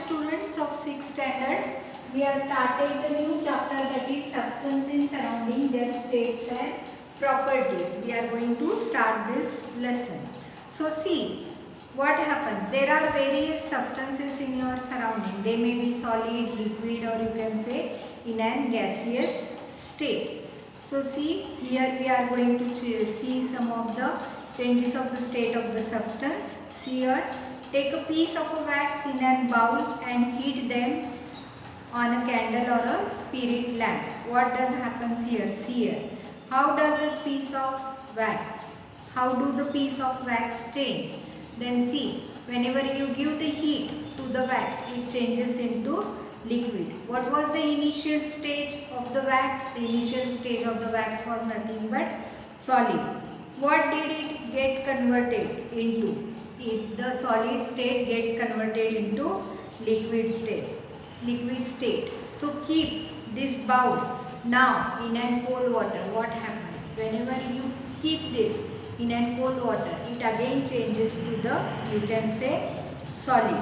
students of 6th standard. We have started the new chapter, that is substance in surrounding, their states and properties. We are going to start this lesson. So see what happens. There are various substances in your surrounding. They may be solid, liquid, or you can say in an gaseous state. So see, here we are going to see some of the changes of the state of the substance. See here, take a piece of a wax in a bowl and heat them on a candle or a spirit lamp. What does happens here? See here. How does this piece of wax, how do the piece of wax change? Then see, whenever you give the heat to the wax, it changes into liquid. What was the initial stage of the wax? The initial stage of the wax was nothing but solid. What did it get converted into? If the solid state gets converted into liquid state. So keep this bowl now in an cold water. What happens? Whenever you keep this in an cold water, it again changes to the, you can say, solid.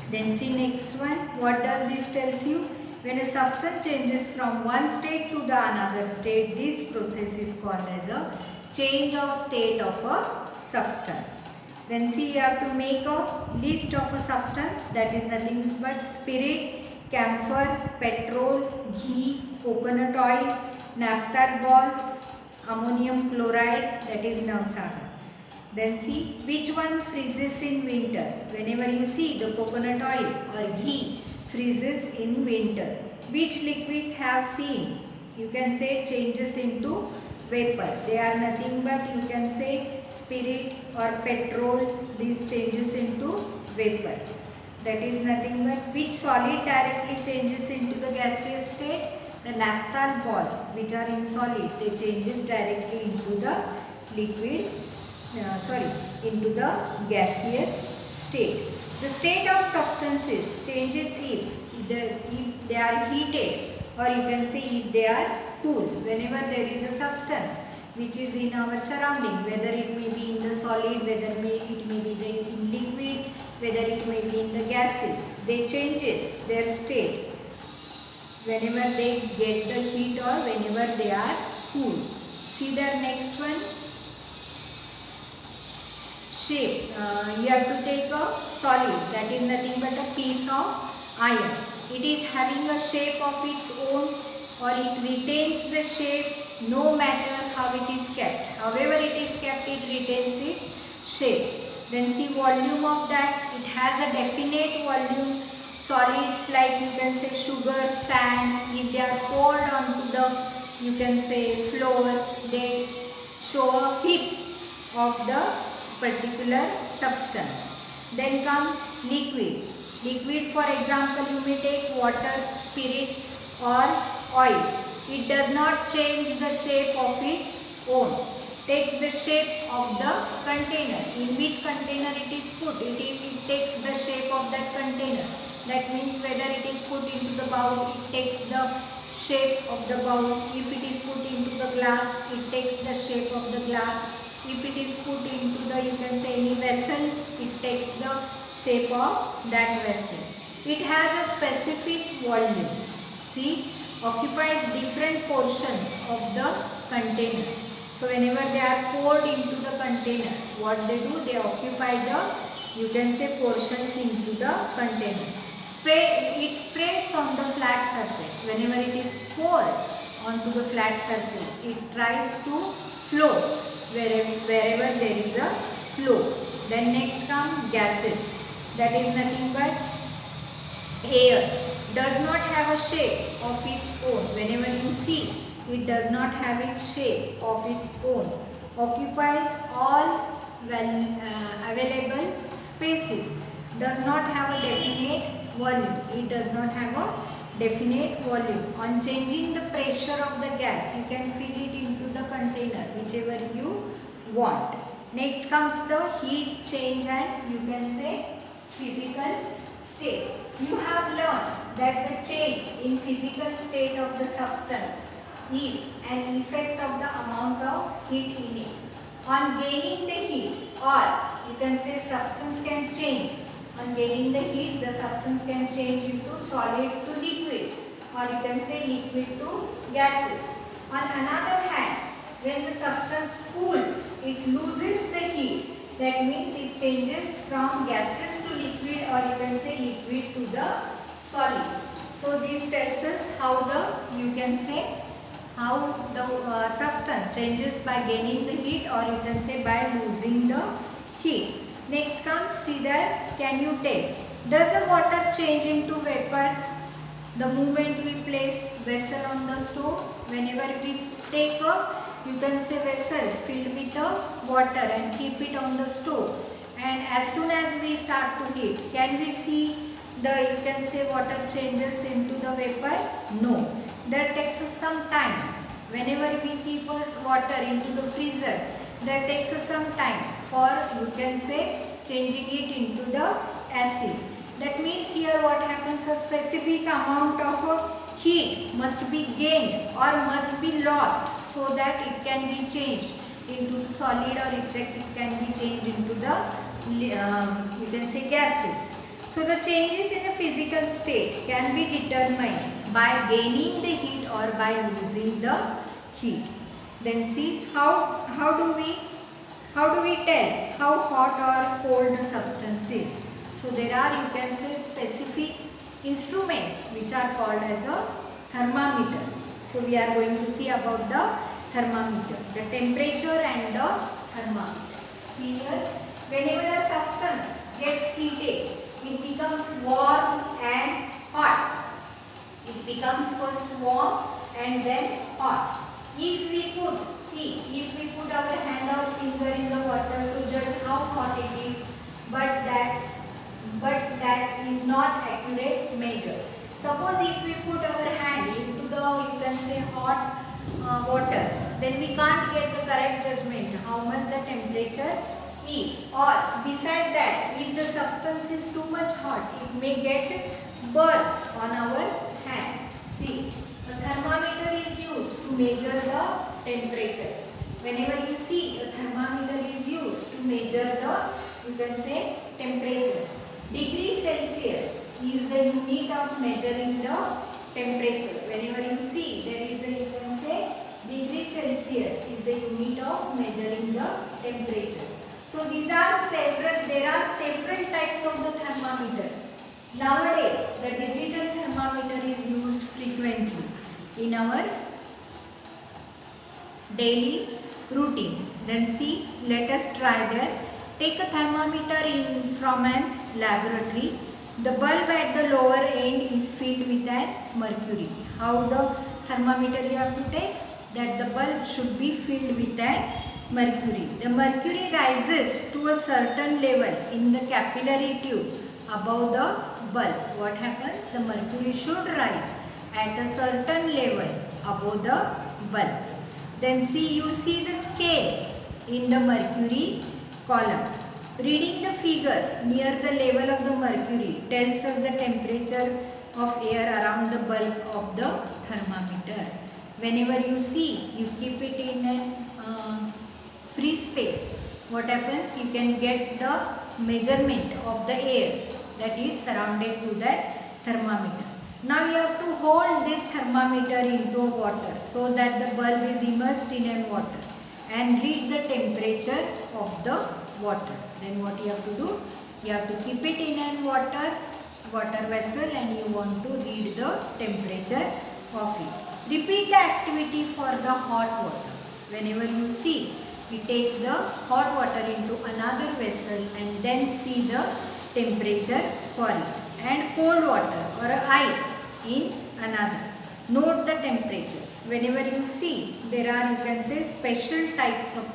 Then see next one. What does this tells you? When a substance changes from one state to the another state, this process is called as a change of state of a substance. Then see, you have to make a list of a substance, that is nothing but spirit, camphor, petrol, ghee, coconut oil, naphtha balls, ammonium chloride, that is navsaga. Then see which one freezes in winter. Whenever you see the coconut oil or ghee freezes in winter, which liquids have seen, you can say, changes into vapor. They are nothing but, you can say, spirit or petrol. These changes into vapor. That is nothing but which solid directly changes into the gaseous state. The naphtha balls, which are in solid, they changes directly into the liquid. Into the gaseous state. The state of substances changes if they are heated, or you can say if they are cool. Whenever there is a substance which is in our surrounding, whether it may be in the solid, whether it may be in liquid, whether it may be in the gases, they changes their state whenever they get the heat or whenever they are cool. See the next one. Shape. You have to take a solid, that is nothing but a piece of iron. It is having a shape of its own, or it retains the shape no matter how it is kept. However it is kept, it retains its shape. Then see volume of that. It has a definite volume. Solids like, you can say, sugar, sand, if they are poured onto the, you can say, floor, they show a heap of the particular substance. Then comes liquid. Liquid, for example, you may take water, spirit, or oil. It does not change the shape of its own. Takes the shape of the container. In which container it is put, it takes the shape of that container. That means whether it is put into the bowl, it takes the shape of the bowl. If it is put into the glass, it takes the shape of the glass. If it is put into the, you can say, any vessel, it takes the shape of that vessel. It has a specific volume. See, occupies different portions of the container. So whenever they are poured into the container, what they do, they occupy the, you can say, portions into the container. It spreads on the flat surface. Whenever it is poured onto the flat surface, it tries to flow wherever there is a slope. Then next come gases. That is nothing but air. Does not have a shape of its own. Whenever you see, it does not have its shape of its own. Occupies all available spaces. Does not have a definite volume. It does not have a definite volume. On changing the pressure of the gas, you can fill it into the container, whichever you want. Next comes the heat change and, you can say, physical state. You have learned that the change in physical state of the substance is an effect of the amount of heat in it. On gaining the heat, or you can say substance can change On gaining the heat, the substance can change into solid to liquid, or you can say liquid to gases. On another hand, when the substance cools, it loses the heat. That means it changes from gases to liquid, or you can say liquid to the solid. So this tells us how the substance changes by gaining the heat, or you can say by losing the heat. Next comes, see that, can you tell? Does the water change into vapor the moment we place vessel on the stove? Whenever we take a, you can say, vessel filled with the water and keep it on the stove, and as soon as we start to heat, can we see the, you can say, water changes into the vapor? No. That takes us some time. Whenever we keep water into the freezer, that takes us some time for, you can say, changing it into the acid. That means here what happens, a specific amount of heat must be gained or must be lost so that it can be changed into solid, or it can be changed into the, you can say, gases. So the changes in the physical state can be determined by gaining the heat or by losing the heat. Then see how do we tell how hot or cold the substance is. So there are, you can say, specific instruments which are called as a thermometers. So we are going to see about the thermometer, the temperature and the thermometer. See here, whenever a substance gets heated, it becomes warm and hot. It becomes first warm and then hot. If we put our hand or finger in the water to judge how hot it is, but that is not accurate measure. Suppose if we put our hand into the, you can say, hot water, then we can't get the correct judgment how much the temperature is. Or beside that, if the substance is too much hot, it may get burns on our hand. See, the thermometer is used to measure the temperature. Whenever you see, a thermometer is used to measure the, you can say, temperature. Degree Celsius is the unit of measuring the temperature. Whenever you see, there is a, you can say, degree Celsius is the unit of measuring the temperature. So there are several types of the thermometers. Nowadays, the digital thermometer is used frequently in our daily routine. Then see, let us try that. Take a thermometer from an laboratory. The bulb at the lower end is filled with an mercury. How the thermometer you have to take? That the bulb should be filled with an mercury. The mercury rises to a certain level in the capillary tube above the bulb. What happens? The mercury should rise at a certain level above the bulb. Then see, you see the scale in the mercury column. Reading the figure near the level of the mercury tells us the temperature of air around the bulb of the thermometer. Whenever you see, you keep it in a free space. What happens? You can get the measurement of the air that is surrounded to that thermometer. Now you have to hold this thermometer into water so that the bulb is immersed in water, and read the temperature of the water. Then what you have to do? You have to keep it in a water vessel, and you want to read the temperature of it. Repeat the activity for the hot water. Whenever you see, we take the hot water into another vessel and then see the temperature for it, and cold water or ice in another. Note the temperatures. Whenever you see, there are, you can say, special types of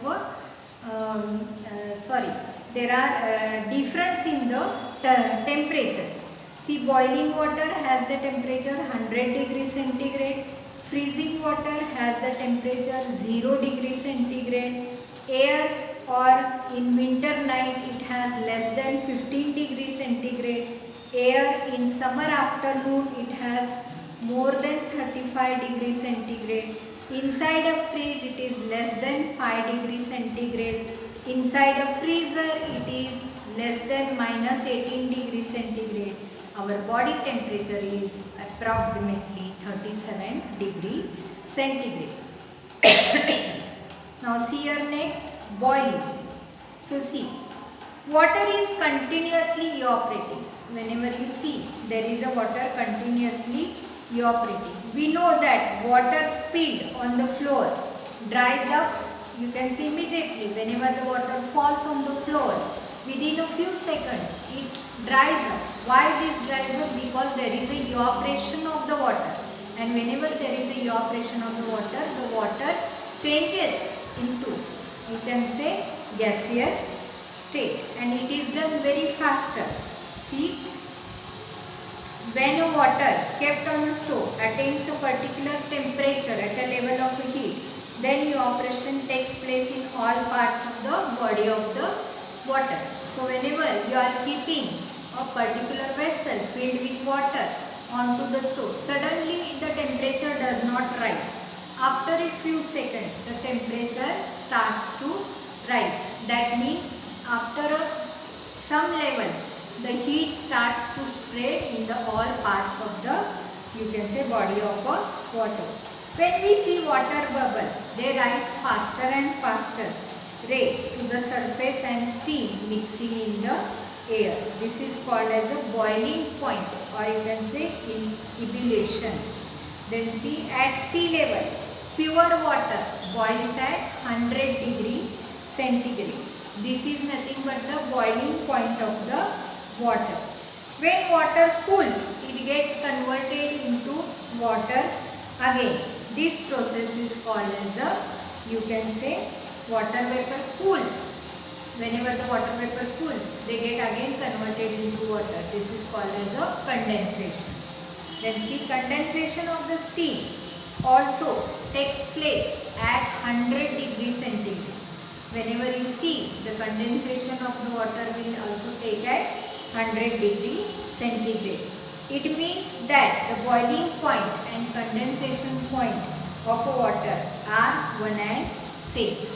there are difference in the temperatures. See, boiling water has the temperature 100 degrees centigrade. Freezing water has the temperature 0 degrees centigrade. Air, or in winter night, it has less than 15 degrees centigrade. Air in summer afternoon, it has more than 35 degrees centigrade. Inside a fridge, it is less than 5 degrees centigrade. Inside a freezer, it is less than -18 degrees centigrade. Our body temperature is approximately 37 degree centigrade. Now see here next, boiling. So see, water is continuously evaporating. Whenever you see there is a water continuously evaporating. We know that water spilled on the floor dries up. You can see immediately whenever the water falls on the floor, within a few seconds it dries up. Why this dries up? Because there is a evaporation of the water, and whenever there is a evaporation of the water changes into, you can say, gaseous state, and it is done very faster. See, when a water kept on a stove attains a particular temperature at a level of heat, then evaporation takes place in all parts of the body of the water. So whenever you are keeping a particular vessel filled with water onto the stove, suddenly the temperature does not rise. After a few seconds the temperature starts to rise. That means after some level the heat starts to spread in the all parts of the, you can say, body of a water. When we see water bubbles, they rise faster and faster rates to the surface and steam mixing in the air. This is called as a boiling point, or you can say ebullition. Then see, at sea level, pure water boils at 100 degree centigrade. This is nothing but the boiling point of the water. When water cools, it gets converted into water again. This process is called as a, you can say, water vapor cools. Whenever the water vapor cools, they get again converted into water. This is called as a condensation. Then see, condensation of the steam also takes place at 100 degree centigrade. Whenever you see, the condensation of the water will also take at 100 degree centigrade. It means that the boiling point and condensation point of water are one and same.